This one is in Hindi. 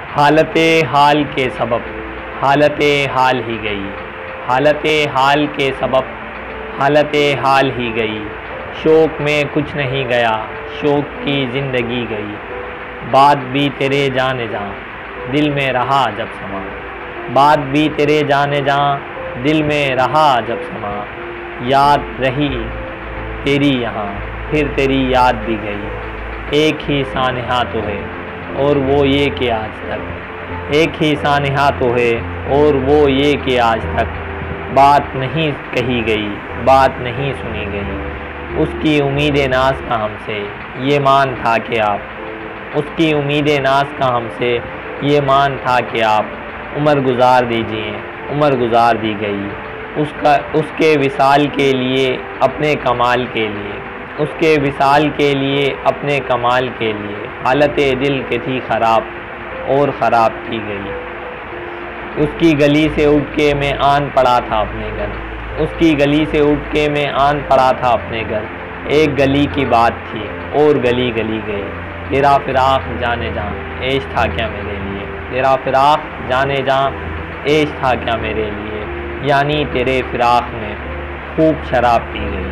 हालते हाल के सबब हालते हाल ही गई, हालते हाल के सबब हालते हाल ही गई। शौक़ में कुछ नहीं गया, शौक़ की ज़िंदगी गई। बात भी तेरे जाने जा दिल में रहा जब समा, बात भी तेरे जाने जा दिल में रहा जब समा। याद रही तेरी यहाँ फिर तेरी याद भी गई। एक ही सानहा तो है और वो ये कि आज तक, एक ही सानहा तो है और वो ये कि आज तक बात नहीं कही गई, बात नहीं सुनी गई। उसकी उम्मीद नाज का हमसे ये मान था कि आप, उसकी उम्मीद नाज का हमसे ये मान था कि आप उम्र गुजार दीजिए, उम्र गुजार दी गई। उसके विसाल के लिए अपने कमाल के लिए, उसके विसाल के लिए अपने कमाल के लिए हालत दिल के थी ख़राब और ख़राब की गई। उसकी गली से उठ के मैं आन पड़ा था अपने घर, उसकी गली से उठ के मैं आन पड़ा था अपने घर। एक गली की बात थी और गली गली गई। तेरा फिराक जाने जा ऐश था क्या मेरे लिए, तेरा फिराक जाने जा ऐश था क्या मेरे लिए। यानी तेरे फिराक में खूब शराब पी गई।